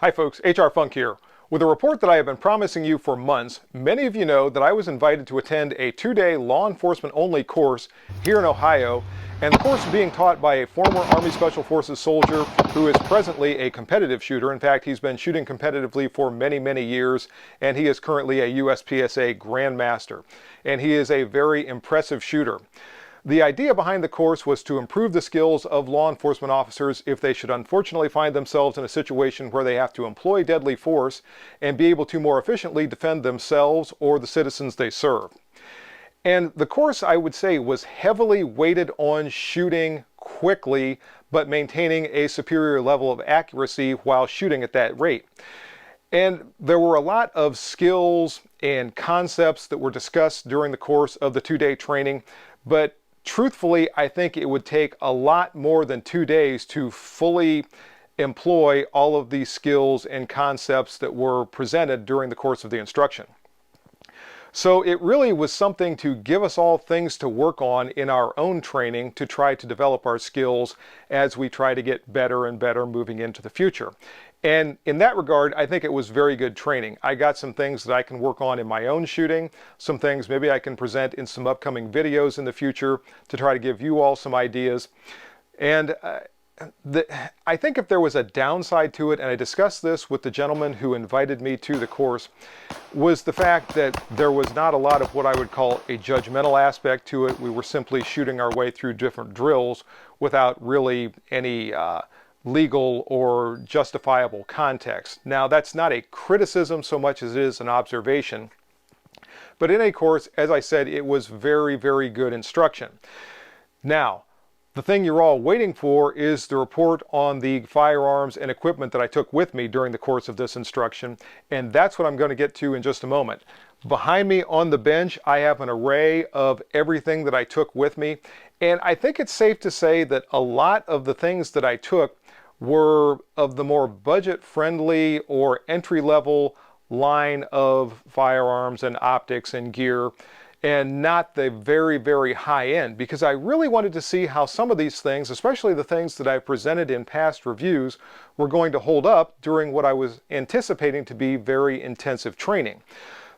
Hi folks, HR Funk here. With a report that I have been promising you for months, many of you know that I was invited to attend a 2-day law enforcement only course here in Ohio, and the course is being taught by a former Army Special Forces soldier who is presently a competitive shooter. In fact, he's been shooting competitively for many years, and he is currently a USPSA Grandmaster, and he is a very impressive shooter. The idea behind the course was to improve the skills of law enforcement officers if they should unfortunately find themselves in a situation where they have to employ deadly force and be able to more efficiently defend themselves or the citizens they serve. And the course, I would say, was heavily weighted on shooting quickly but maintaining a superior level of accuracy while shooting at that rate. And there were a lot of skills and concepts that were discussed during the course of the 2-day training, but truthfully, I think it would take a lot more than 2 days to fully employ all of these skills and concepts that were presented during the course of the instruction. So it really was something to give us all things to work on in our own training to try to develop our skills as we try to get better and better moving into the future. And in that regard, I think it was very good training. I got some things that I can work on in my own shooting, some things maybe I can present in some upcoming videos in the future to try to give you all some ideas. And I think if there was a downside to it, and I discussed this with the gentleman who invited me to the course, was the fact that there was not a lot of what I would call a judgmental aspect to it. We were simply shooting our way through different drills without really any legal or justifiable context. Now, that's not a criticism so much as it is an observation. But in a course, as I said, it was very good instruction. Now, the thing you're all waiting for is the report on the firearms and equipment that I took with me during the course of this instruction, and that's what I'm going to get to in just a moment. Behind me on the bench, I have an array of everything that I took with me, and I think it's safe to say that a lot of the things that I took were of the more budget-friendly or entry-level line of firearms and optics and gear, and not the very high-end, because I really wanted to see how some of these things, especially the things that I've presented in past reviews, were going to hold up during what I was anticipating to be very intensive training.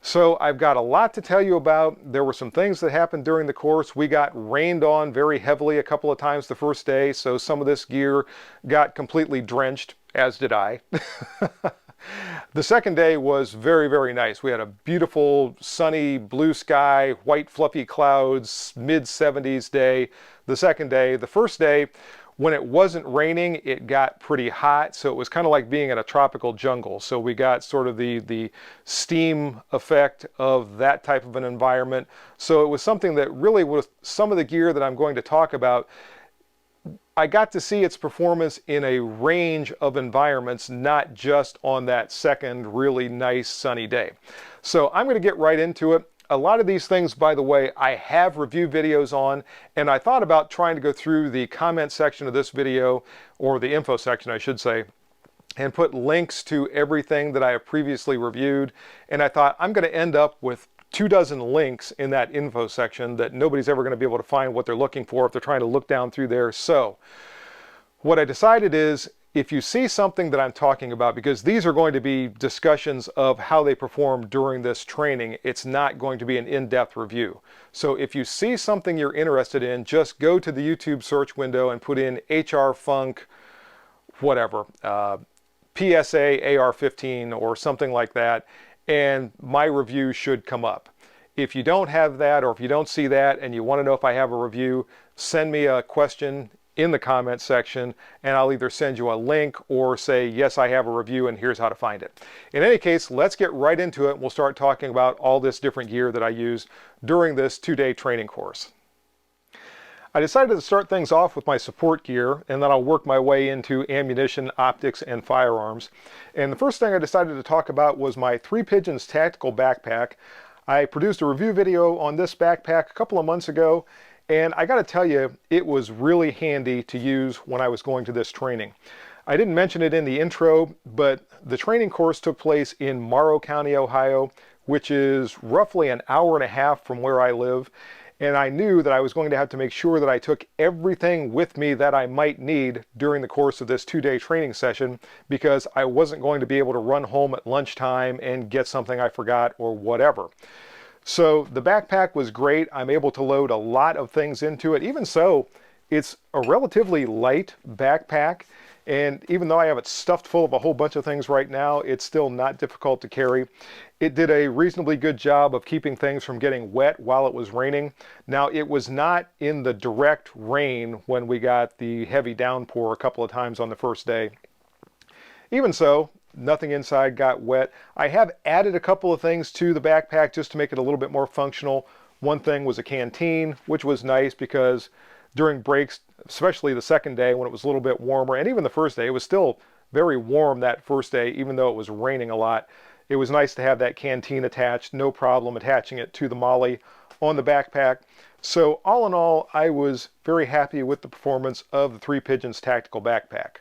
So I've got a lot to tell you about. There were some things that happened during the course. We got rained on very heavily a couple of times the first day, so some of this gear got completely drenched, as did I. The second day was very nice. We had a beautiful, sunny, blue sky, white fluffy clouds, mid-70s day. The second day. The first day, when it wasn't raining, it got pretty hot, so it was kind of like being in a tropical jungle. So we got sort of the steam effect of that type of an environment. So it was something that really was some of the gear that I'm going to talk about. I got to see its performance in a range of environments, not just on that second really nice sunny day. So I'm going to get right into it. A lot of these things, by the way, I have review videos on, and I thought about trying to go through the comment section of this video, or the info section I should say, and put links to everything that I have previously reviewed. And I thought I'm going to end up with 24 links in that info section that nobody's ever going to be able to find what they're looking for if they're trying to look down through there. So what I decided is, if you see something that I'm talking about, because these are going to be discussions of how they perform during this training, it's not going to be an in-depth review. So if you see something you're interested in, just go to the YouTube search window and put in HR Funk, whatever, PSA AR-15 or something like that, and my review should come up. If you don't have that, or if you don't see that and you want to know if I have a review, send me a question in the comment section, and I'll either send you a link or say, yes, I have a review and here's how to find it. In any case, let's get right into it. We'll start talking about all this different gear that I used during this 2-day training course. I decided to start things off with my support gear, and then I'll work my way into ammunition, optics, and firearms. And the first thing I decided to talk about was my 3 Pigeons tactical backpack. I produced a review video on this backpack a couple of months ago, and I got to tell you, it was really handy to use when I was going to this training. I didn't mention it in the intro, but the training course took place in Morrow County, Ohio, which is roughly an hour and a half from where I live. and I knew that I was going to have to make sure that I took everything with me that I might need during the course of this 2-day training session, because I wasn't going to be able to run home at lunchtime and get something I forgot or whatever. So the backpack was great. I'm able to load a lot of things into it. Even so, it's a relatively light backpack, and even though I have it stuffed full of a whole bunch of things right now, it's still not difficult to carry. It did a reasonably good job of keeping things from getting wet while it was raining. Now, it was not in the direct rain when we got the heavy downpour a couple of times on the first day. Even so, nothing inside got wet. I have added a couple of things to the backpack just to make it a little bit more functional. One thing was a canteen, which was nice because during breaks, especially the second day when it was a little bit warmer, and even the first day, it was still very warm that first day, even though it was raining a lot. It was nice to have that canteen attached, no problem attaching it to the MOLLE on the backpack. So all in all, I was very happy with the performance of the Three Pigeons Tactical Backpack.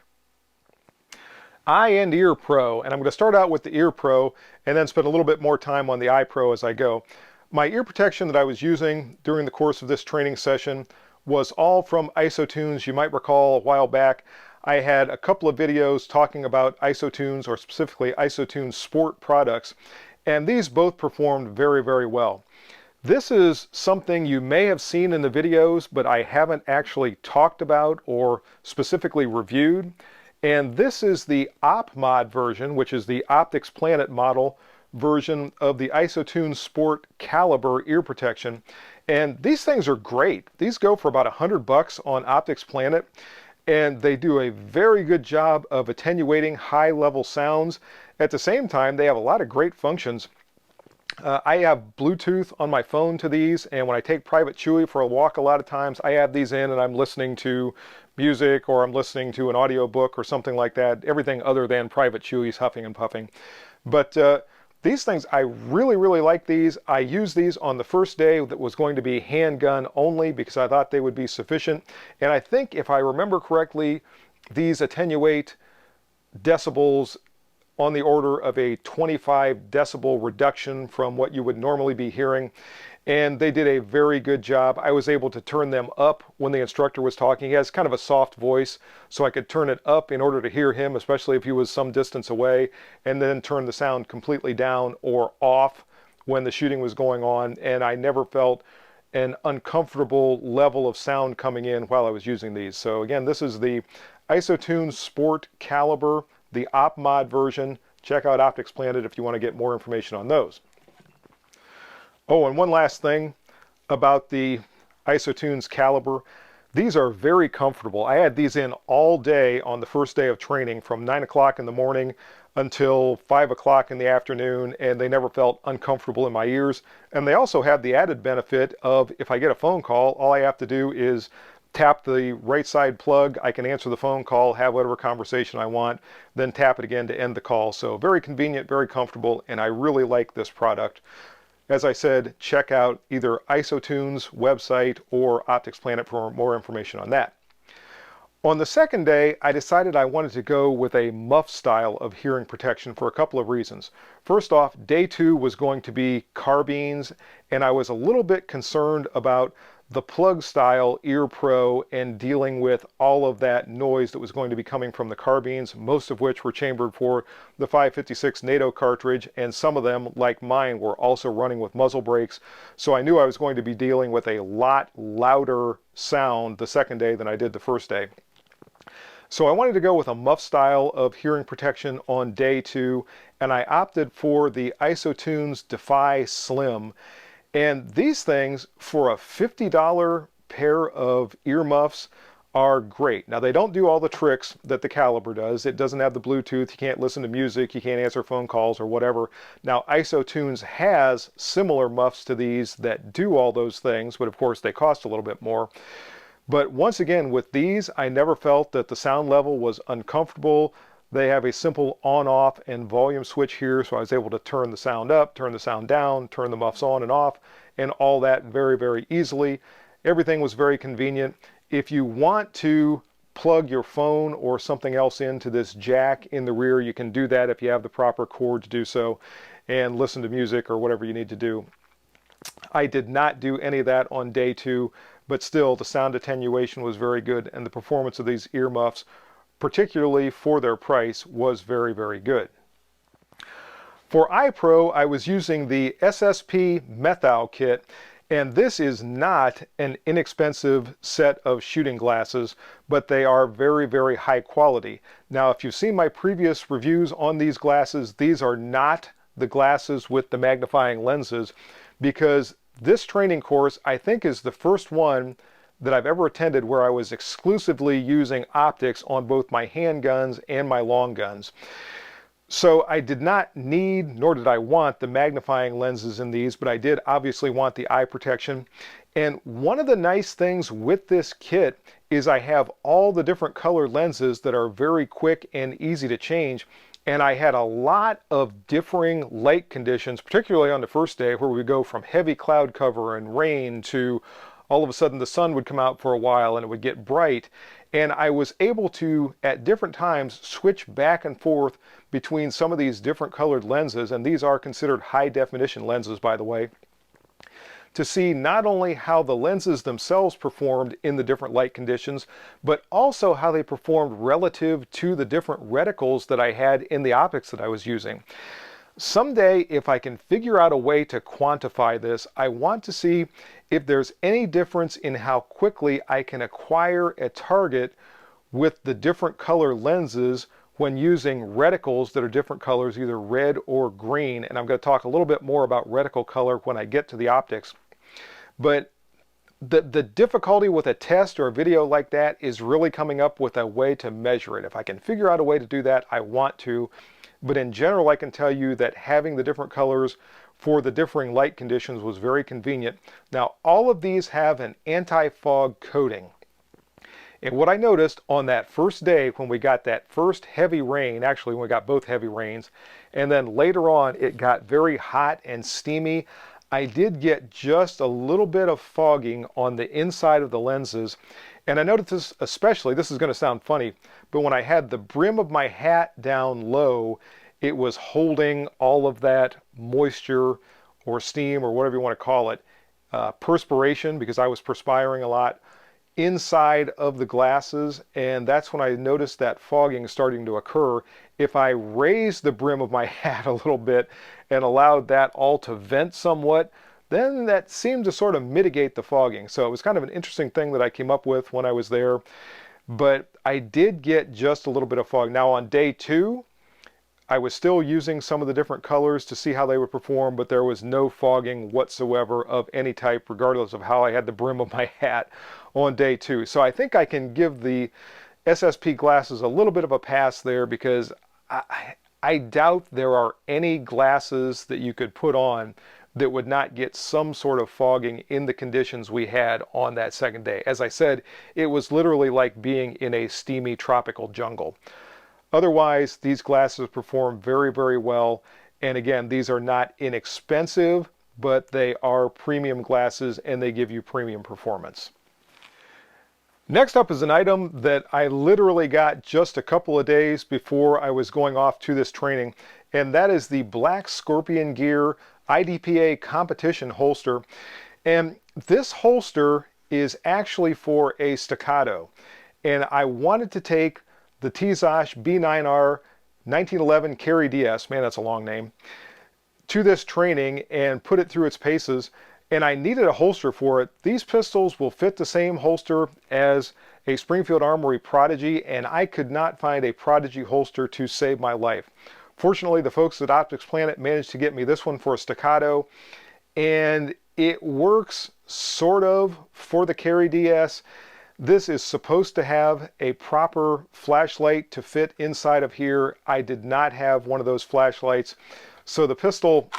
Eye and Ear Pro, and I'm going to start out with the Ear Pro and then spend a little bit more time on the Eye Pro as I go. My ear protection that I was using during the course of this training session was all from IsoTunes. You might recall a while back I had a couple of videos talking about IsoTunes, or specifically IsoTunes Sport products, and these both performed very, very well. This is something you may have seen in the videos, but I haven't actually talked about or specifically reviewed. And this is the OpMod version, which is the Optics Planet model version of the IsoTunes Sport Caliber ear protection. And these things are great. These go for about $100 on Optics Planet, and they do a very good job of attenuating high-level sounds. At the same time, they have a lot of great functions. I have Bluetooth on my phone to these, and when I take Private Chewy for a walk, a lot of times I have these in and I'm listening to music, or I'm listening to an audiobook or something like that, everything other than Private Chewy's huffing and puffing. But these things, I really, really like these. I used these on the first day that was going to be handgun only because I thought they would be sufficient. And I think if I remember correctly, these attenuate decibels on the order of a 25 decibel reduction from what you would normally be hearing. And they did a very good job. I was able to turn them up when the instructor was talking. He has kind of a soft voice, so I could turn it up in order to hear him, especially if he was some distance away, and then turn the sound completely down or off when the shooting was going on. And I never felt an uncomfortable level of sound coming in while I was using these. So again, this is the IsoTunes Sport Caliber, the OpMod version. Check out Optics Planet if you want to get more information on those. Oh, and one last thing about the IsoTunes Caliber. These are very comfortable. I had these in all day on the first day of training from 9 o'clock in the morning until 5 o'clock in the afternoon, and they never felt uncomfortable in my ears. And they also have the added benefit of, if I get a phone call, all I have to do is tap the right side plug. I can answer the phone call, have whatever conversation I want, then tap it again to end the call. So very convenient, very comfortable, and I really like this product. As I said, check out either IsoTunes website or Optics Planet for more information on that. On the second day, I decided I wanted to go with a muff style of hearing protection for a couple of reasons. First off, day 2 was going to be carbines, and I was a little bit concerned about the plug style Ear Pro and dealing with all of that noise that was going to be coming from the carbines, most of which were chambered for the 5.56 NATO cartridge, and some of them, like mine, were also running with muzzle brakes. So I knew I was going to be dealing with a lot louder sound the second day than I did the first day. So I wanted to go with a muff style of hearing protection on day 2, and I opted for the IsoTunes Defy Slim. And these things, for a $50 pair of earmuffs, are great. Now, they don't do all the tricks that the Caliber does. It doesn't have the Bluetooth. You can't listen to music. You can't answer phone calls or whatever. Now, IsoTunes has similar muffs to these that do all those things, but of course they cost a little bit more. But once again, with these, I never felt that the sound level was uncomfortable. They have a simple on-off and volume switch here, so I was able to turn the sound up, turn the sound down, turn the muffs on and off, and all that very, very easily. Everything was very convenient. If you want to plug your phone or something else into this jack in the rear, you can do that if you have the proper cord to do so, and listen to music or whatever you need to do. I did not do any of that on day 2, but still the sound attenuation was very good, and the performance of these earmuffs, particularly for their price, was very, very good. For iPro, I was using the SSP Methow kit, and this is not an inexpensive set of shooting glasses, but they are very, very high quality. Now, if you've seen my previous reviews on these glasses, these are not the glasses with the magnifying lenses, because this training course, I think, is the first one that I've ever attended where I was exclusively using optics on both my handguns and my long guns. So I did not need, nor did I want, the magnifying lenses in these, but I did obviously want the eye protection. And one of the nice things with this kit is I have all the different color lenses that are very quick and easy to change. And I had a lot of differing light conditions, particularly on the first day, where we go from heavy cloud cover and rain to all of a sudden the sun would come out for a while and it would get bright. And I was able to, at different times, switch back and forth between some of these different colored lenses, and these are considered high definition lenses, by the way, to see not only how the lenses themselves performed in the different light conditions, but also how they performed relative to the different reticles that I had in the optics that I was using. Someday, if I can figure out a way to quantify this, I want to see if there's any difference in how quickly I can acquire a target with the different color lenses when using reticles that are different colors, either red or green. And I'm going to talk a little bit more about reticle color when I get to the optics. But the difficulty with a test or a video like that is really coming up with a way to measure it. If I can figure out a way to do that, I want to. But in general, I can tell you that having the different colors for the differing light conditions was very convenient. Now, all of these have an anti-fog coating. And what I noticed on that first day when we got that first heavy rain, actually when we got both heavy rains, and then later on it got very hot and steamy, I did get just a little bit of fogging on the inside of the lenses. And I noticed this especially, this is going to sound funny, but when I had the brim of my hat down low, it was holding all of that moisture or steam or whatever you want to call it, perspiration, because I was perspiring a lot, inside of the glasses, and that's when I noticed that fogging starting to occur. If I raised the brim of my hat a little bit and allowed that all to vent somewhat, then that seemed to sort of mitigate the fogging. So it was kind of an interesting thing that I came up with when I was there, but I did get just a little bit of fog. Now on day 2, I was still using some of the different colors to see how they would perform, but there was no fogging whatsoever of any type, regardless of how I had the brim of my hat on day 2. So I think I can give the SSP glasses a little bit of a pass there, because I doubt there are any glasses that you could put on that would not get some sort of fogging in the conditions we had on that second day. As I said, it was literally like being in a steamy tropical jungle. Otherwise, these glasses perform very, very well. And again, these are not inexpensive, but they are premium glasses and they give you premium performance. Next up is an item that I literally got just a couple of days before I was going off to this training, and that is the Black Scorpion Gear IDPA competition holster. And this holster is actually for a staccato. And I wanted to take the Tizosh B9R 1911 Carry DS, man, that's a long name, to this training and put it through its paces. And I needed a holster for it. These pistols will fit the same holster as a Springfield Armory Prodigy, and I could not find a Prodigy holster to save my life. Fortunately, the folks at Optics Planet managed to get me this one for a staccato, and it works sort of for the Carry DS. This is supposed to have a proper flashlight to fit inside of here. I did not have one of those flashlights, so the pistol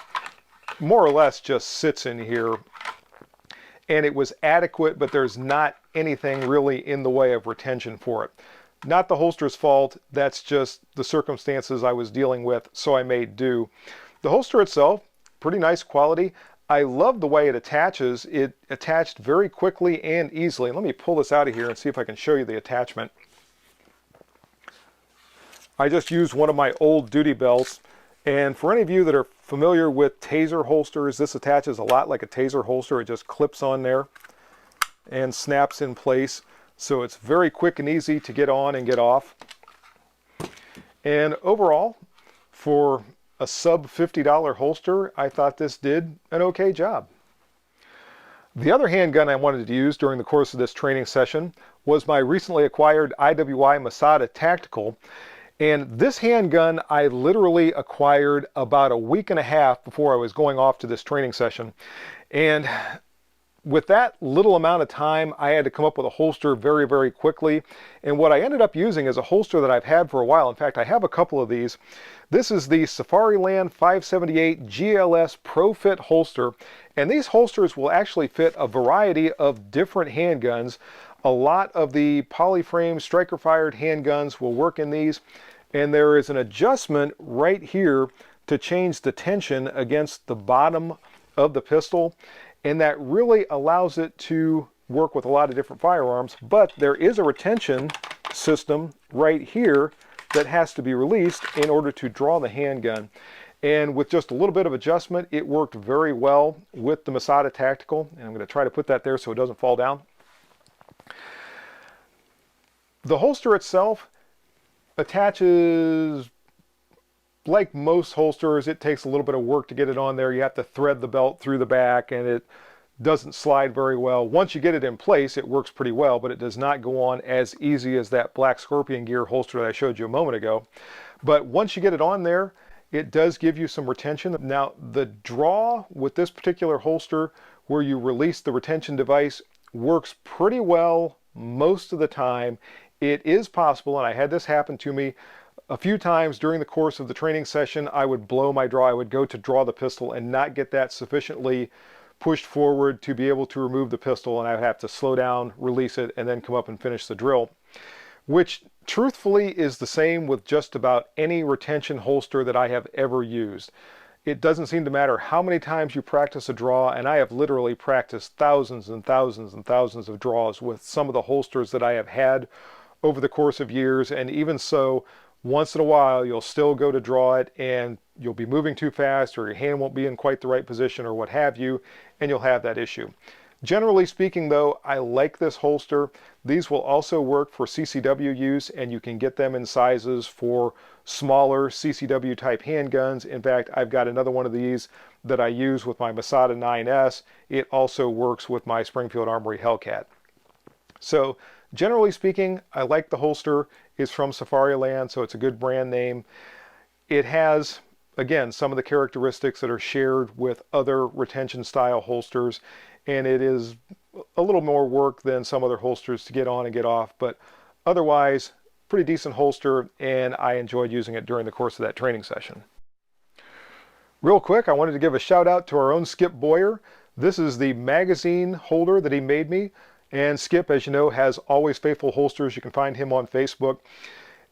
more or less just sits in here, and it was adequate, but there's not anything really in the way of retention for it. Not the holster's fault, that's just the circumstances I was dealing with, so I made do. The holster itself, pretty nice quality. I love the way it attaches. It attached very quickly and easily. Let me pull this out of here and see if I can show you the attachment. I just used one of my old duty belts, And for any of you that are familiar with taser holsters, this attaches a lot like a taser holster. It just clips on there and snaps in place. So it's very quick and easy to get on and get off. And overall, for a sub $50 holster, I thought this did an okay job. The other handgun I wanted to use during the course of this training session was my recently acquired IWI Masada Tactical. And this handgun I literally acquired about a week and a half before I was going off to this training session. And with that little amount of time, I had to come up with a holster very, very quickly. And what I ended up using is a holster that I've had for a while. In fact, I have a couple of these. This is the Safariland 578 GLS Pro Fit holster. And these holsters will actually fit a variety of different handguns. A lot of the polyframe striker-fired handguns will work in these. And there is an adjustment right here to change the tension against the bottom of the pistol. And that really allows it to work with a lot of different firearms. But there is a retention system right here that has to be released in order to draw the handgun. And with just a little bit of adjustment, it worked very well with the Masada Tactical. And I'm going to try to put that there so it doesn't fall down. The holster itself attaches like most holsters. It takes a little bit of work to get it on there. You have to thread the belt through the back, and it doesn't slide very well. Once you get it in place, it works pretty well, but it does not go on as easy as that Black Scorpion Gear holster that I showed you a moment ago. But once you get it on there, it does give you some retention. Now, the draw with this particular holster, where you release the retention device, works pretty well most of the time. It is possible, and I had this happen to me a few times during the course of the training session. I would blow my draw. I would go to draw the pistol and not get that sufficiently pushed forward to be able to remove the pistol, and I would have to slow down, release it, and then come up and finish the drill, which truthfully is the same with just about any retention holster that I have ever used. It doesn't seem to matter how many times you practice a draw, and I have literally practiced thousands and thousands and thousands of draws with some of the holsters that I have had over the course of years. And even so, once in a while, you'll still go to draw it and you'll be moving too fast, or your hand won't be in quite the right position, or what have you, and you'll have that issue. Generally speaking though, I like this holster. These will also work for CCW use, and you can get them in sizes for smaller CCW type handguns. In fact, I've got another one of these that I use with my Masada 9S. It also works with my Springfield Armory Hellcat. So generally speaking, I like the holster. It's from Safariland, so it's a good brand name. It has, again, some of the characteristics that are shared with other retention style holsters, and it is a little more work than some other holsters to get on and get off, but otherwise pretty decent holster, and I enjoyed using it during the course of that training session. Real quick, I wanted to give a shout out to our own Skip Boyer. This is the magazine holder that he made me. And Skip, as you know, has Always Faithful Holsters. You can find him on Facebook.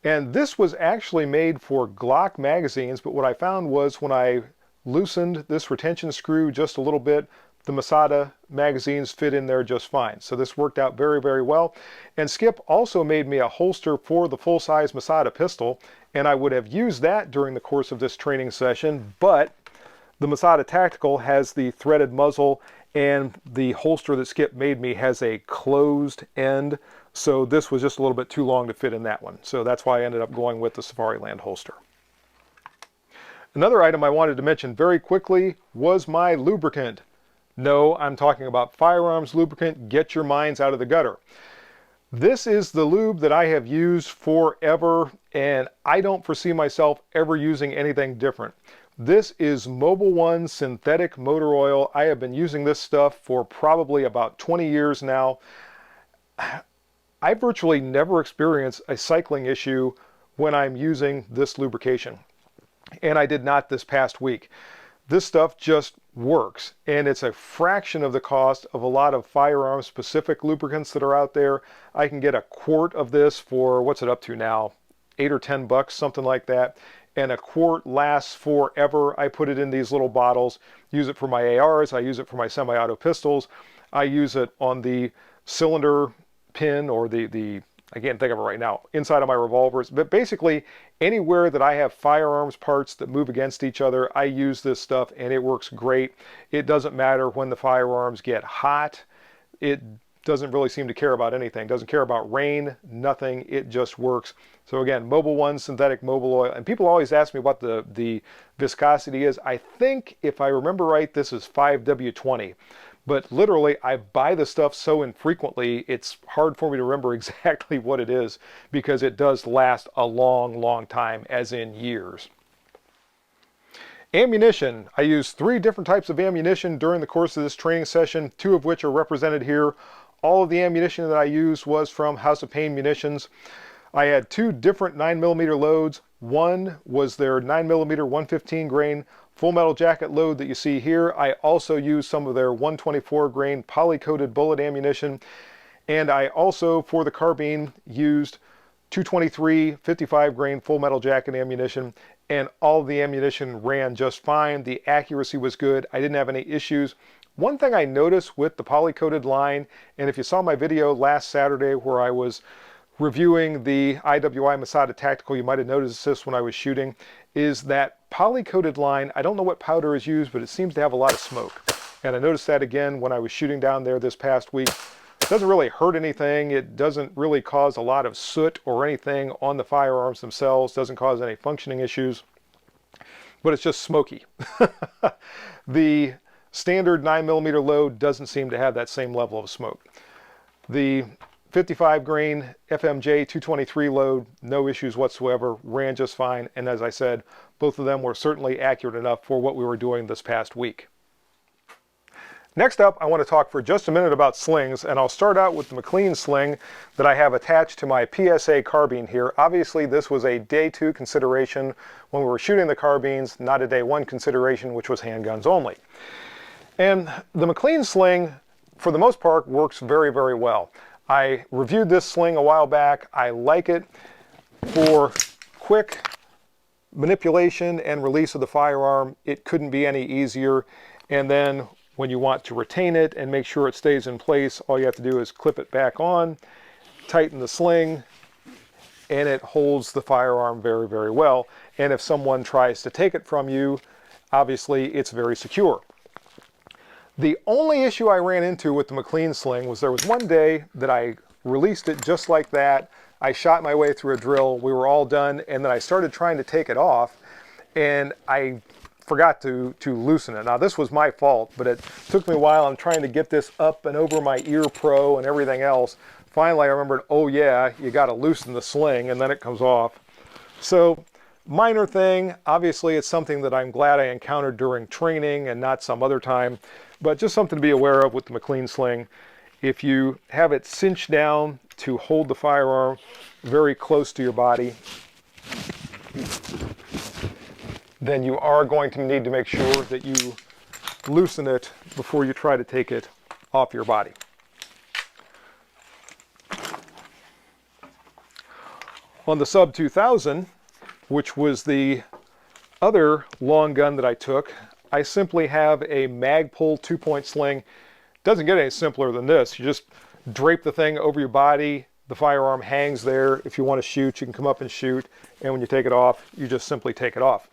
And this was actually made for Glock magazines, but what I found was when I loosened this retention screw just a little bit, the Masada magazines fit in there just fine. So this worked out very, very well. And Skip also made me a holster for the full-size Masada pistol, and I would have used that during the course of this training session, but the Masada Tactical has the threaded muzzle, and the holster that Skip made me has a closed end, so this was just a little bit too long to fit in that one. So that's why I ended up going with the Safariland holster. Another item I wanted to mention very quickly was my lubricant. No, I'm talking about Firearms lubricant. Get your minds out of the gutter. This is the lube that I have used forever, and I don't foresee myself ever using anything different. This is Mobil 1 synthetic motor oil. I have been using this stuff for probably about 20 years now. I virtually never experience a cycling issue when I'm using this lubrication, and I did not this past week. This stuff just works, and it's a fraction of the cost of a lot of firearm specific lubricants that are out there. I can get a quart of this for, what's it up to now, $8 or $10, something like that. And a quart lasts forever. I put it in these little bottles, use it for my ARs, I use it for my semi-auto pistols, I use it on the cylinder pin or the I can't think of it right now, inside of my revolvers. But basically, anywhere that I have firearms parts that move against each other, I use this stuff and it works great. It doesn't matter when the firearms get hot. It doesn't really seem to care about anything. Doesn't care about rain, nothing. It just works. So again, Mobil 1 synthetic Mobil oil. And people always ask me what the viscosity is. I think, if I remember right, this is 5W20. But literally, I buy the stuff so infrequently, it's hard for me to remember exactly what it is, because it does last a long, long time, as in years. Ammunition. I used 3 different types of ammunition during the course of this training session, 2 of which are represented here. All of the ammunition that I used was from House of Pain Munitions. I had 2 different 9mm loads. One was their 9mm 115 grain full metal jacket load that you see here. I also used some of their 124 grain poly-coated bullet ammunition. And I also, for the carbine, used 223 55 grain full metal jacket ammunition. And all of the ammunition ran just fine. The accuracy was good. I didn't have any issues. One thing I noticed with the poly-coated line, and if you saw my video last Saturday where I was reviewing the IWI Masada Tactical, you might have noticed this when I was shooting, is that poly-coated line, I don't know what powder is used, but it seems to have a lot of smoke. And I noticed that again when I was shooting down there this past week. It doesn't really hurt anything. It doesn't really cause a lot of soot or anything on the firearms themselves. Doesn't cause any functioning issues, but it's just smoky. The standard 9mm load doesn't seem to have that same level of smoke. The 55 grain FMJ 223 load, no issues whatsoever, ran just fine. And as I said, both of them were certainly accurate enough for what we were doing this past week. Next up, I want to talk for just a minute about slings, and I'll start out with the McLean sling that I have attached to my PSA carbine here. Obviously, this was a day 2 consideration when we were shooting the carbines, not a day 1 consideration, which was handguns only. And the McLean sling, for the most part, works very, very well. I reviewed this sling a while back. I like it for quick manipulation and release of the firearm. It couldn't be any easier. And then when you want to retain it and make sure it stays in place, all you have to do is clip it back on, tighten the sling, and it holds the firearm very, very well. And if someone tries to take it from you, obviously it's very secure. The only issue I ran into with the McLean sling was there was one day that I released it just like that. I shot my way through a drill. We were all done, and then I started trying to take it off, and I forgot to loosen it. Now, this was my fault, but it took me a while. I'm trying to get this up and over my ear pro and everything else. Finally, I remembered, oh yeah, you got to loosen the sling, and then it comes off. So, minor thing. Obviously, it's something that I'm glad I encountered during training and not some other time. But just something to be aware of with the McLean sling. If you have it cinched down to hold the firearm very close to your body, then you are going to need to make sure that you loosen it before you try to take it off your body. On the Sub 2000, which was the other long gun that I took, I simply have a Magpul 2-point sling. Doesn't get any simpler than this. You just drape the thing over your body. The firearm hangs there. If you want to shoot, you can come up and shoot. And when you take it off, you just simply take it off.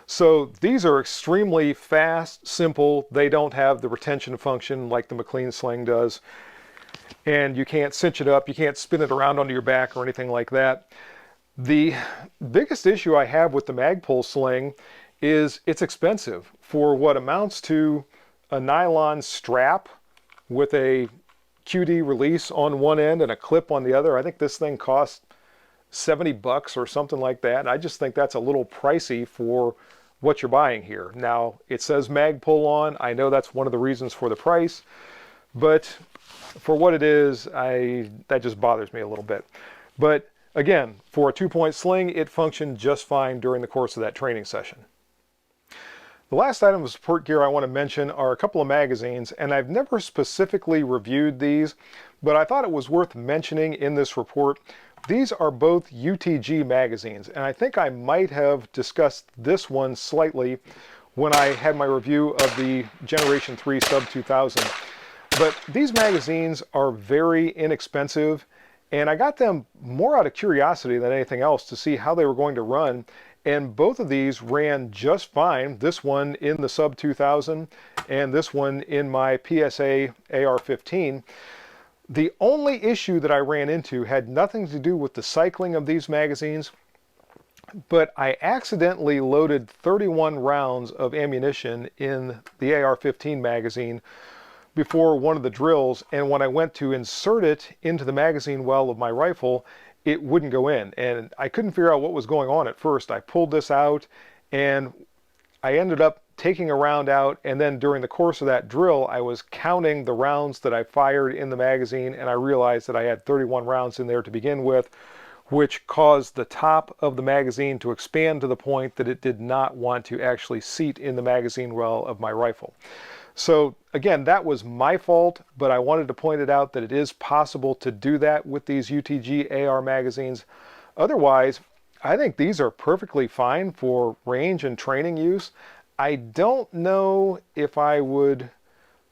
So these are extremely fast, simple. They don't have the retention function like the McLean sling does. And you can't cinch it up. You can't spin it around onto your back or anything like that. The biggest issue I have with the Magpul sling is it's expensive for what amounts to a nylon strap with a QD release on one end and a clip on the other. I think this thing costs $70 or something like that. And I just think that's a little pricey for what you're buying here. Now, it says Magpul on. I know that's one of the reasons for the price, but for what it is, that just bothers me a little bit. But again, for a 2-point sling, it functioned just fine during the course of that training session. The last item of support gear I want to mention are a couple of magazines, and I've never specifically reviewed these, but I thought it was worth mentioning in this report. These are both UTG magazines, and I think I might have discussed this one slightly when I had my review of the Generation 3 Sub 2000. But these magazines are very inexpensive, And I got them more out of curiosity than anything else to see how they were going to run. And both of these ran just fine. This one in the sub 2000 and this one in my PSA AR-15. The only issue that I ran into had nothing to do with the cycling of these magazines, but I accidentally loaded 31 rounds of ammunition in the AR-15 magazine before one of the drills, and when I went to insert it into the magazine well of my rifle, it wouldn't go in, and I couldn't figure out what was going on at first. I pulled this out, and I ended up taking a round out, and then during the course of that drill, I was counting the rounds that I fired in the magazine, and I realized that I had 31 rounds in there to begin with, which caused the top of the magazine to expand to the point that it did not want to actually seat in the magazine well of my rifle. So again, that was my fault, but I wanted to point it out that it is possible to do that with these UTG AR magazines. Otherwise, I think these are perfectly fine for range and training use. I don't know if I would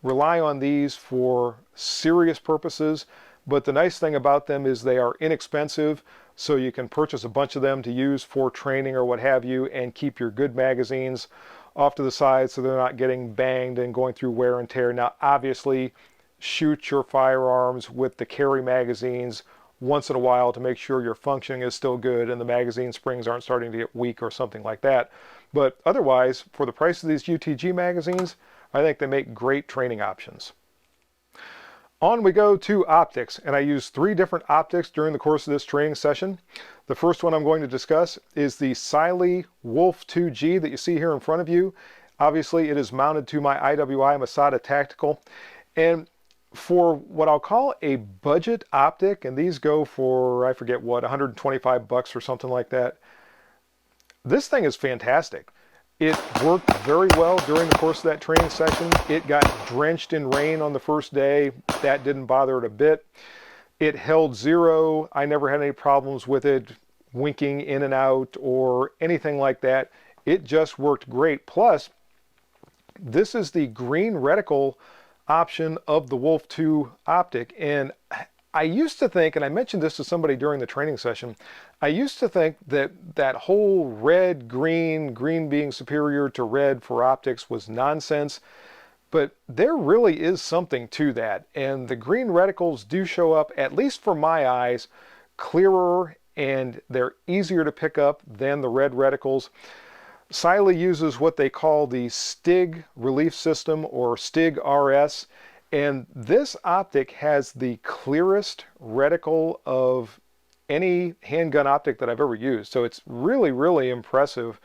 rely on these for serious purposes, but the nice thing about them is they are inexpensive, so you can purchase a bunch of them to use for training or what have you, and keep your good magazines off to the side so they're not getting banged and going through wear and tear. Now, obviously, shoot your firearms with the carry magazines once in a while to make sure your functioning is still good and the magazine springs aren't starting to get weak or something like that. But otherwise, for the price of these UTG magazines, I think they make great training options. On we go to optics, and I used 3 different optics during the course of this training session. The first one I'm going to discuss is the Siley Wolf 2G that you see here in front of you. Obviously, it is mounted to my IWI Masada Tactical, and for what I'll call a budget optic, and these go for, I forget what, 125 bucks or something like that. This thing is fantastic. It worked very well during the course of that training session. It got drenched in rain on the first day. That didn't bother it a bit. It held zero. I never had any problems with it winking in and out or anything like that. It just worked great. Plus, this is the green reticle option of the Wolf 2 optic, and I used to think, and I mentioned this to somebody during the training session, I used to think that that whole red, green being superior to red for optics was nonsense, but there really is something to that, and the green reticles do show up, at least for my eyes, clearer, and they're easier to pick up than the red reticles. Siley uses what they call the STIG relief system, or STIG RS, and this optic has the clearest reticle of any handgun optic that I've ever used. So it's really, really impressive.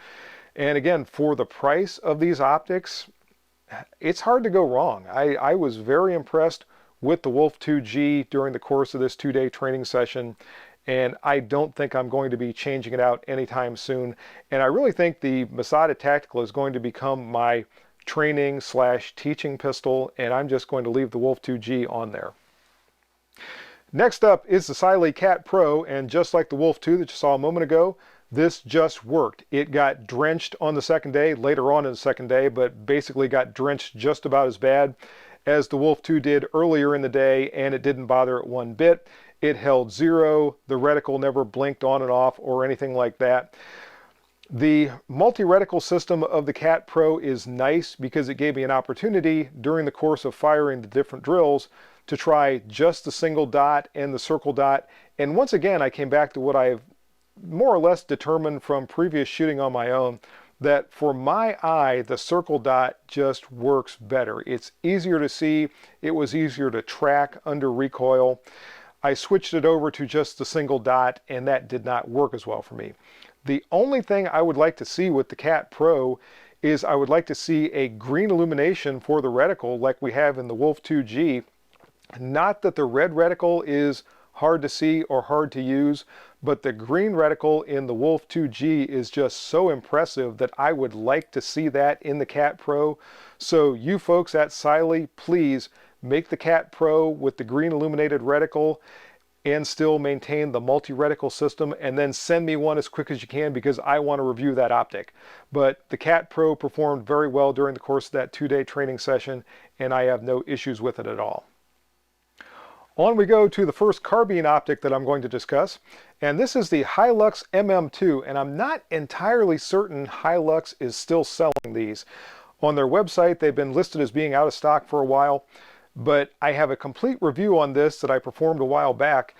And again, for the price of these optics, it's hard to go wrong. I was very impressed with the Wolf 2G during the course of this 2-day training session, and I don't think I'm going to be changing it out anytime soon. And I really think the Masada Tactical is going to become my training/teaching pistol, and I'm just going to leave the Wolf 2G on there. Next up is the Siley Cat Pro, and just like the Wolf 2 that you saw a moment ago, this just worked. It got drenched on the second day, later on in the second day, but basically got drenched just about as bad as the Wolf 2 did earlier in the day, and it didn't bother it one bit. It held zero, the reticle never blinked on and off or anything like that. The multi-reticle system of the Cat Pro is nice because it gave me an opportunity during the course of firing the different drills to try just the single dot and the circle dot. And once again, I came back to what I've more or less determined from previous shooting on my own, that for my eye, the circle dot just works better. It's easier to see. It was easier to track under recoil. I switched it over to just the single dot, and that did not work as well for me. The only thing I would like to see with the Cat Pro is I would like to see a green illumination for the reticle like we have in the Wolf 2G. Not that the red reticle is hard to see or hard to use, but the green reticle in the Wolf 2G is just so impressive that I would like to see that in the Cat Pro. So you folks at Siley, please make the Cat Pro with the green illuminated reticle and still maintain the multi-reticle system, and then send me one as quick as you can because I want to review that optic. But the Cat Pro performed very well during the course of that 2-day training session, and I have no issues with it at all. On we go to the first carbine optic that I'm going to discuss, and this is the Hilux MM2, and I'm not entirely certain Hilux is still selling these. On their website, they've been listed as being out of stock for a while, but I have a complete review on this that I performed a while back,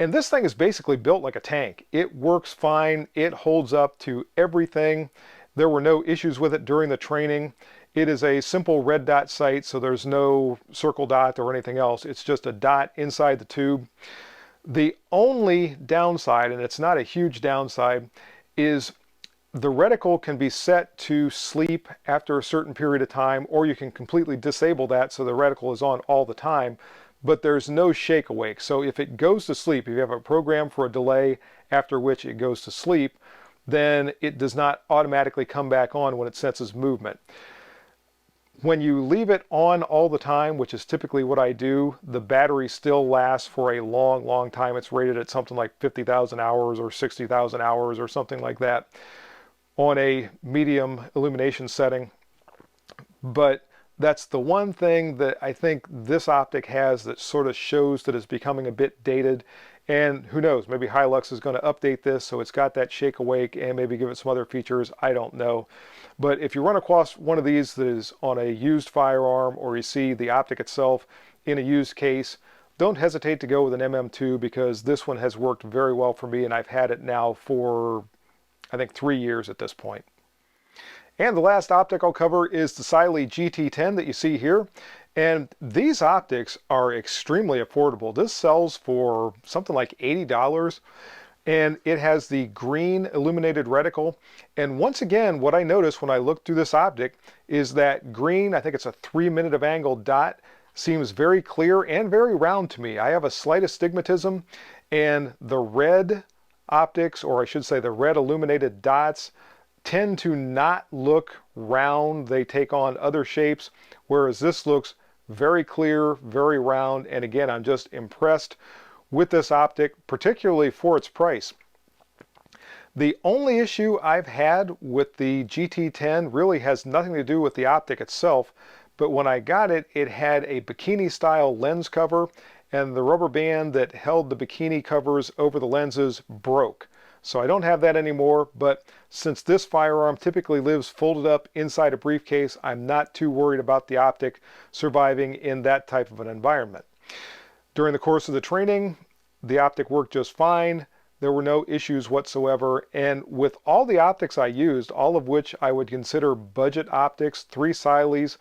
and this thing is basically built like a tank. It works fine, it holds up to everything. There were no issues with it during the training. It is a simple red dot sight, so there's no circle dot or anything else. It's just a dot inside the tube. The only downside, and it's not a huge downside, is the reticle can be set to sleep after a certain period of time, or you can completely disable that so the reticle is on all the time, but there's no shake awake. So if it goes to sleep, if you have a program for a delay after which it goes to sleep, then it does not automatically come back on when it senses movement. When you leave it on all the time, which is typically what I do, the battery still lasts for a long, long time. It's rated at something like 50,000 hours or 60,000 hours or something like that on a medium illumination setting. But that's the one thing that I think this optic has that sort of shows that it's becoming a bit dated. And who knows, maybe Hilux is going to update this so it's got that shake awake and maybe give it some other features. I don't know. But if you run across one of these that is on a used firearm, or you see the optic itself in a used case, don't hesitate to go with an MM2, because this one has worked very well for me, and I've had it now for, I think, 3 years at this point. And the last optic I'll cover is the Siley GT10 that you see here. And these optics are extremely affordable. This sells for something like $80. And it has the green illuminated reticle. And once again, what I noticed when I looked through this optic is that green, I think it's a 3-minute of angle dot, seems very clear and very round to me. I have a slight astigmatism, and the red optics, or I should say the red illuminated dots, tend to not look round. They take on other shapes, whereas this looks very clear, very round. And again, I'm just impressed with this optic, particularly for its price. The only issue I've had with the GT10 really has nothing to do with the optic itself, but when I got it, it had a bikini style lens cover, and the rubber band that held the bikini covers over the lenses broke. So I don't have that anymore, but since this firearm typically lives folded up inside a briefcase, I'm not too worried about the optic surviving in that type of an environment. During the course of the training, the optic worked just fine. There were no issues whatsoever. And with all the optics I used, all of which I would consider budget optics, 3 Sileys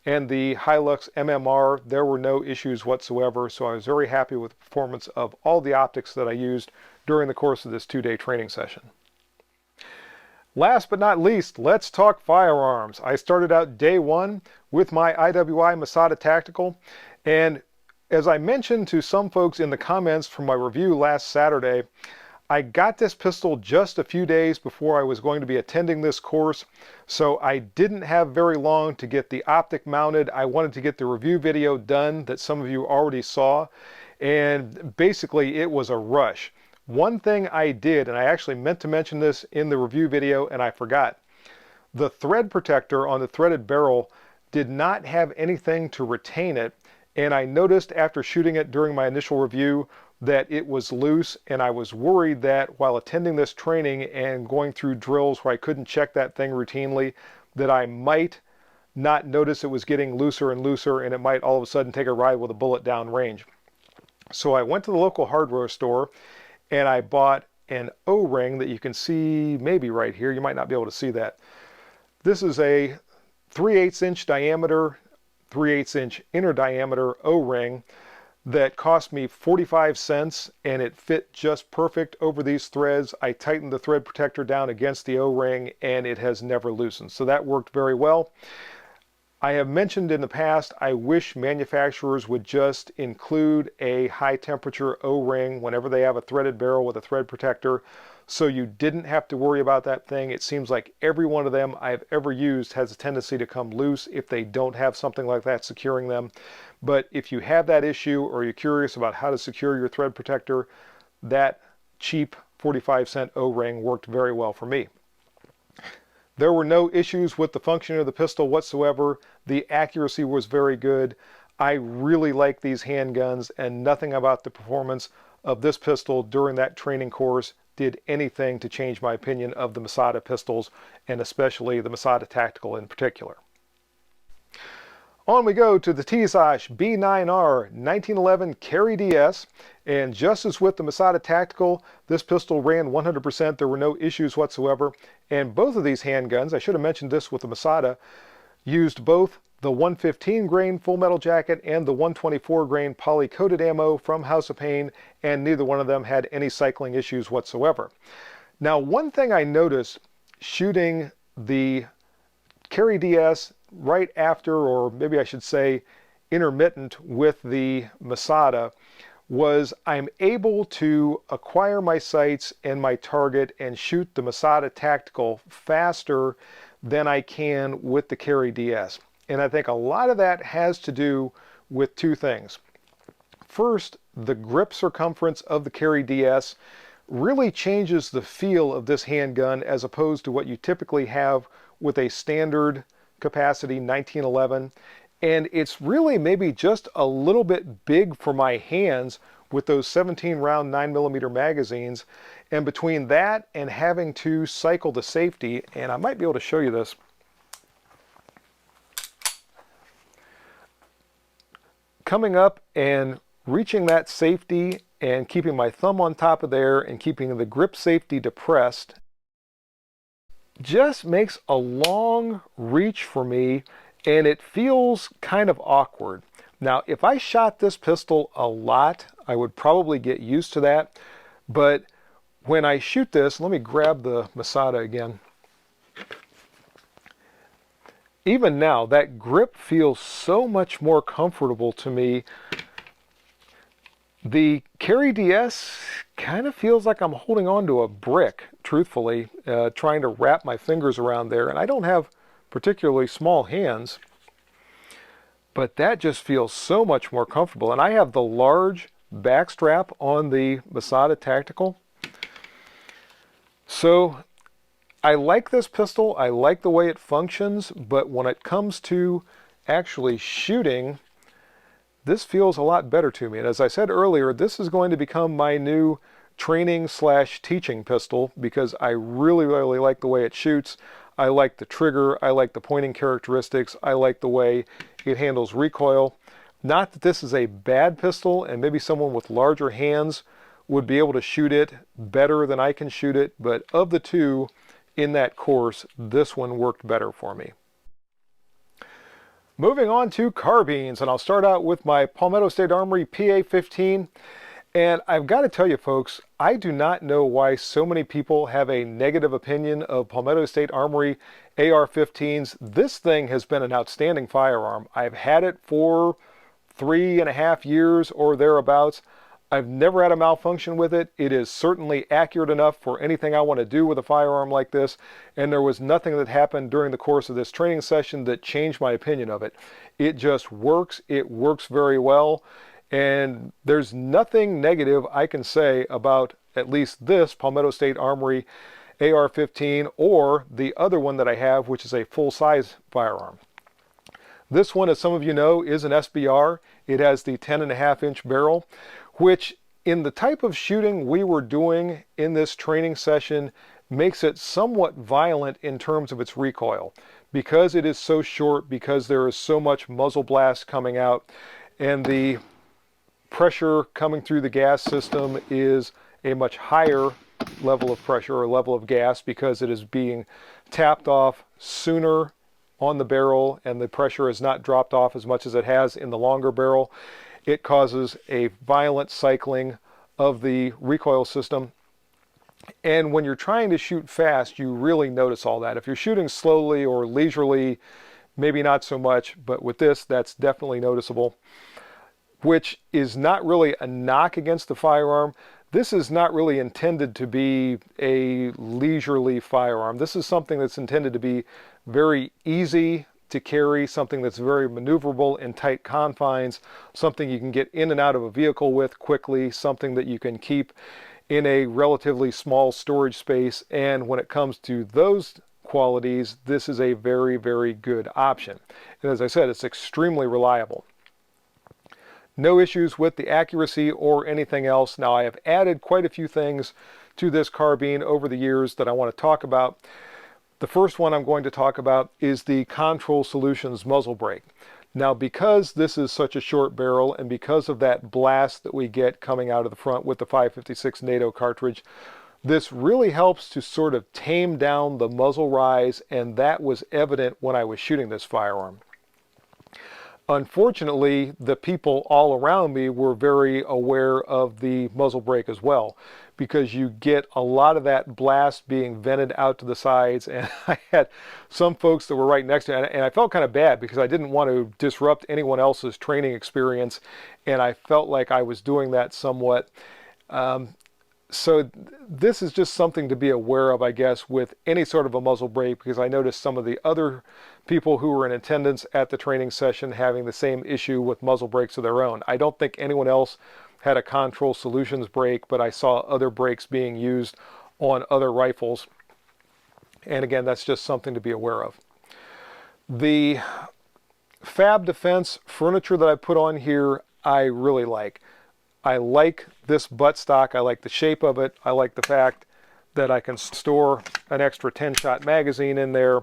and the Hilux MMR, there were no issues whatsoever. So I was very happy with the performance of all the optics that I used during the course of this 2-day training session. Last but not least, let's talk firearms. I started out day 1 with my IWI Masada Tactical, and as I mentioned to some folks in the comments from my review last Saturday, I got this pistol just a few days before I was going to be attending this course, so I didn't have very long to get the optic mounted. I wanted to get the review video done that some of you already saw, and basically it was a rush. One thing I did, and I actually meant to mention this in the review video and I forgot, the thread protector on the threaded barrel did not have anything to retain it, and I noticed after shooting it during my initial review that it was loose, and I was worried that while attending this training and going through drills where I couldn't check that thing routinely, that I might not notice it was getting looser and looser, and it might all of a sudden take a ride with a bullet down range. So I went to the local hardware store and I bought an O-ring that you can see maybe right here. You might not be able to see that. This is a 3/8 inch diameter, 3/8 inch inner diameter O-ring that cost me 45 cents, and it fit just perfect over these threads. I tightened the thread protector down against the O-ring and it has never loosened. So that worked very well. I have mentioned in the past, I wish manufacturers would just include a high temperature O-ring whenever they have a threaded barrel with a thread protector, so you didn't have to worry about that thing. It seems like every one of them I've ever used has a tendency to come loose if they don't have something like that securing them. But if you have that issue, or you're curious about how to secure your thread protector, that cheap 45-cent O-ring worked very well for me. There were no issues with the function of the pistol whatsoever. The accuracy was very good. I really like these handguns, and nothing about the performance of this pistol during that training course did anything to change my opinion of the Masada pistols, and especially the Masada Tactical in particular. On we go to the TSOSH B9R 1911 Carry DS, and just as with the Masada Tactical, this pistol ran 100%. There were no issues whatsoever, and both of these handguns, I should have mentioned this with the Masada, used both the 115 grain full metal jacket and the 124 grain poly-coated ammo from House of Pain, and neither one of them had any cycling issues whatsoever. Now, one thing I noticed shooting the Carry DS right after, or maybe I should say intermittent with the Masada, was I'm able to acquire my sights and my target and shoot the Masada Tactical faster than I can with the Carry DS. And I think a lot of that has to do with two things. First, the grip circumference of the Carry DS really changes the feel of this handgun as opposed to what you typically have with a standard capacity 1911, and it's really maybe just a little bit big for my hands with those 17 round 9mm magazines, and between that and having to cycle the safety, and I might be able to show you this, coming up and reaching that safety and keeping my thumb on top of there and keeping the grip safety depressed just makes a long reach for me, and it feels kind of awkward. Now, if I shot this pistol a lot, I would probably get used to that, but when I shoot this, let me grab the Masada again. Even now, that grip feels so much more comfortable to me. The Carry DS kind of feels like I'm holding on to a brick, truthfully, trying to wrap my fingers around there. And I don't have particularly small hands, but that just feels so much more comfortable. And I have the large back strap on the Masada Tactical. So I like this pistol. I like the way it functions, but when it comes to actually shooting, this feels a lot better to me. And as I said earlier, this is going to become my new training / teaching pistol because I really, really like the way it shoots. I like the trigger. I like the pointing characteristics. I like the way it handles recoil. Not that this is a bad pistol, and maybe someone with larger hands would be able to shoot it better than I can shoot it, but of the two in that course, this one worked better for me. Moving on to carbines, and I'll start out with my Palmetto State Armory PA-15. And I've got to tell you folks, I do not know why so many people have a negative opinion of Palmetto State Armory AR-15s. This thing has been an outstanding firearm. I've had it for 3.5 years or thereabouts. I've never had a malfunction with it. It is certainly accurate enough for anything I want to do with a firearm like this, and there was nothing that happened during the course of this training session that changed my opinion of it. It just works. It works very well, and there's nothing negative I can say about at least this Palmetto State Armory AR-15 or the other one that I have, which is a full-size firearm. This one, as some of you know, is an SBR. It has the 10.5-inch barrel, which in the type of shooting we were doing in this training session makes it somewhat violent in terms of its recoil. Because it is so short, because there is so much muzzle blast coming out, and the pressure coming through the gas system is a much higher level of pressure or level of gas because it is being tapped off sooner on the barrel and the pressure has not dropped off as much as it has in the longer barrel. It causes a violent cycling of the recoil system. And when you're trying to shoot fast, you really notice all that. If you're shooting slowly or leisurely, maybe not so much, but with this, that's definitely noticeable, which is not really a knock against the firearm. This is not really intended to be a leisurely firearm. This is something that's intended to be very easy to carry, something that's very maneuverable in tight confines, something you can get in and out of a vehicle with quickly, something that you can keep in a relatively small storage space. And when it comes to those qualities, this is a very, very good option. And as I said, it's extremely reliable. No issues with the accuracy or anything else. Now, I have added quite a few things to this carbine over the years that I want to talk about. The first one I'm going to talk about is the Control Solutions muzzle brake. Now, because this is such a short barrel and because of that blast that we get coming out of the front with the 5.56 NATO cartridge, this really helps to sort of tame down the muzzle rise, and that was evident when I was shooting this firearm. Unfortunately, the people all around me were very aware of the muzzle brake as well, because you get a lot of that blast being vented out to the sides, and I had some folks that were right next to me, and I felt kind of bad because I didn't want to disrupt anyone else's training experience, and I felt like I was doing that somewhat. So this is just something to be aware of, I guess, with any sort of a muzzle brake, because I noticed some of the other people who were in attendance at the training session having the same issue with muzzle brakes of their own. I don't think anyone else had a Control Solutions brake, but I saw other brakes being used on other rifles. And again, that's just something to be aware of. The Fab Defense furniture that I put on here, I really like. I like this buttstock. I like the shape of it. I like the fact that I can store an extra 10-shot magazine in there.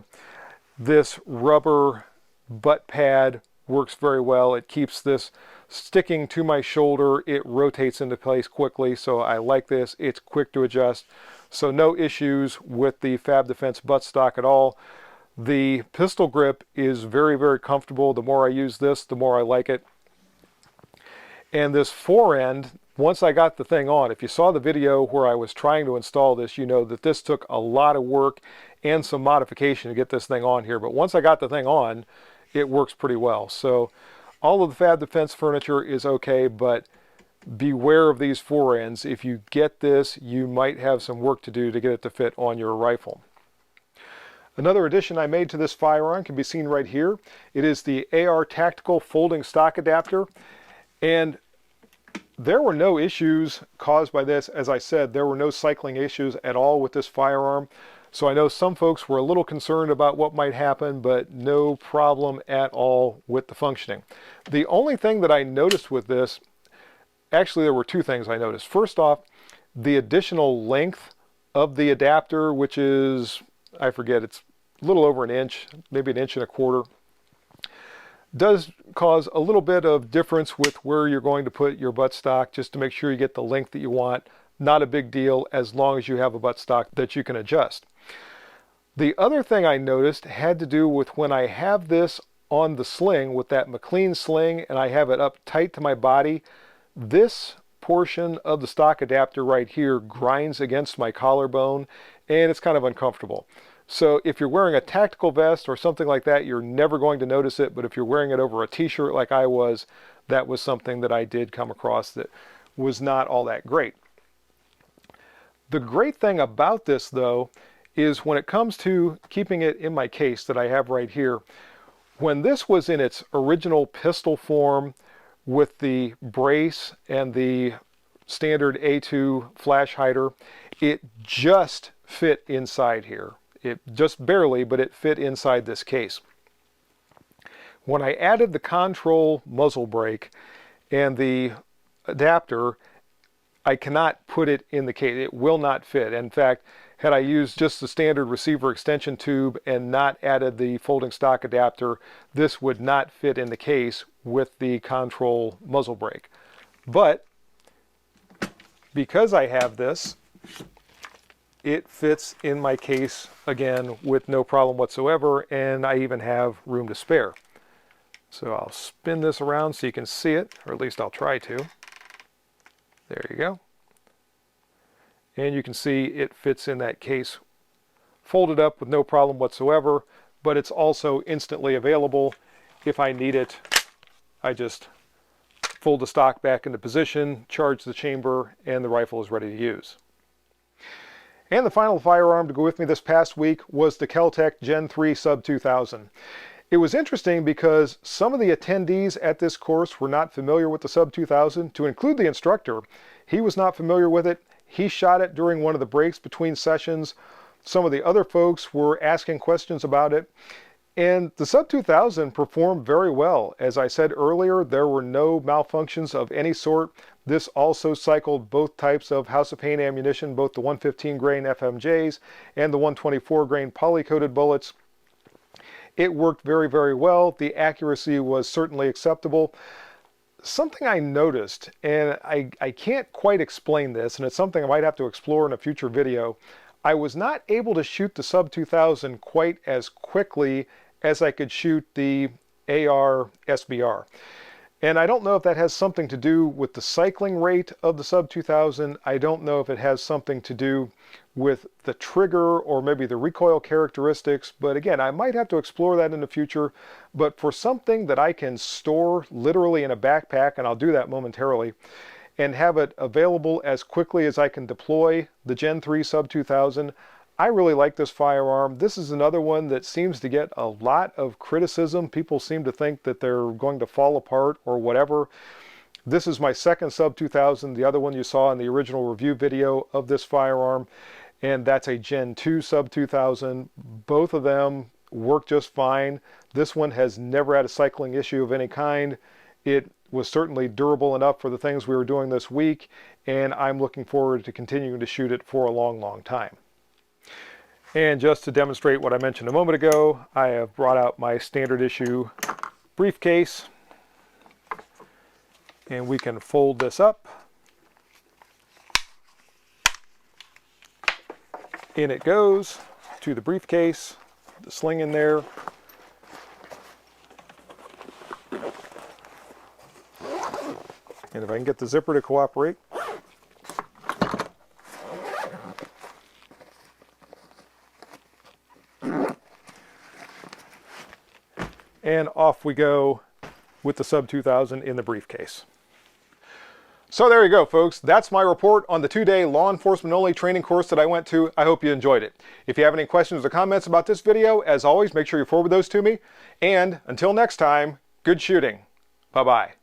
This rubber butt pad works very well. It keeps this sticking to my shoulder. It rotates into place quickly, so I like this. It's quick to adjust. So no issues with the Fab Defense buttstock at all. The pistol grip is very, very comfortable. The more I use this, the more I like it. And this fore end, once I got the thing on, if you saw the video where I was trying to install this, you know that this took a lot of work and some modification to get this thing on here. But once I got the thing on, it works pretty well. So all of the Fab Defense furniture is okay, but beware of these fore ends. If you get this, you might have some work to do to get it to fit on your rifle. Another addition I made to this firearm can be seen right here. It is the AR Tactical Folding Stock Adapter. And there were no issues caused by this. As I said, there were no cycling issues at all with this firearm. So I know some folks were a little concerned about what might happen, but no problem at all with the functioning. The only thing that I noticed with this, actually there were two things I noticed. First off, the additional length of the adapter, which is, I forget, it's a little over an inch, maybe 1.25 inches. Does cause a little bit of difference with where you're going to put your buttstock, just to make sure you get the length that you want. Not a big deal as long as you have a buttstock that you can adjust. The other thing I noticed had to do with when I have this on the sling with that McLean sling and I have it up tight to my body, this portion of the stock adapter right here grinds against my collarbone and it's kind of uncomfortable. So if you're wearing a tactical vest or something like that, you're never going to notice it. But if you're wearing it over a t-shirt like I was, that was something that I did come across that was not all that great. The great thing about this, though, is when it comes to keeping it in my case that I have right here, when this was in its original pistol form with the brace and the standard A2 flash hider, it just fit inside here. It just barely, but it fit inside this case. When I added the Control muzzle brake and the adapter, I cannot put it in the case. It will not fit. In fact, had I used just the standard receiver extension tube and not added the folding stock adapter, this would not fit in the case with the Control muzzle brake. But because I have this, it fits in my case again with no problem whatsoever, and I even have room to spare. So I'll spin this around so you can see it, or at least I'll try to. There you go. And you can see it fits in that case folded up with no problem whatsoever, but it's also instantly available. If I need it, I just fold the stock back into position, charge the chamber, and the rifle is ready to use. And the final firearm to go with me this past week was the Kel-Tec Gen 3 Sub 2000. It was interesting because some of the attendees at this course were not familiar with the Sub 2000, to include the instructor. He was not familiar with it. He shot it during one of the breaks between sessions. Some of the other folks were asking questions about it. And the Sub 2000 performed very well. As I said earlier, there were no malfunctions of any sort. This also cycled both types of House of Pain ammunition, both the 115 grain FMJs and the 124 grain poly-coated bullets. It worked very, very well. The accuracy was certainly acceptable. Something I noticed, and I can't quite explain this, and it's something I might have to explore in a future video. I was not able to shoot the Sub 2000 quite as quickly as I could shoot the AR SBR. And I don't know if that has something to do with the cycling rate of the Sub 2000. I don't know if it has something to do with the trigger or maybe the recoil characteristics. But again, I might have to explore that in the future. But for something that I can store literally in a backpack, and I'll do that momentarily, and have it available as quickly as I can deploy the Gen 3 Sub 2000, I really like this firearm. This is another one that seems to get a lot of criticism. People seem to think that they're going to fall apart or whatever. This is my second Sub 2000, the other one you saw in the original review video of this firearm, and that's a Gen 2 Sub 2000. Both of them work just fine. This one has never had a cycling issue of any kind. It was certainly durable enough for the things we were doing this week, and I'm looking forward to continuing to shoot it for a long, long time. And just to demonstrate what I mentioned a moment ago, I have brought out my standard issue briefcase, and we can fold this up. In it goes to the briefcase, the sling in there. And if I can get the zipper to cooperate. And off we go with the Sub 2000 in the briefcase. So there you go, folks. That's my report on the 2-day law enforcement only training course that I went to. I hope you enjoyed it. If you have any questions or comments about this video, as always, make sure you forward those to me. And until next time, good shooting. Bye-bye.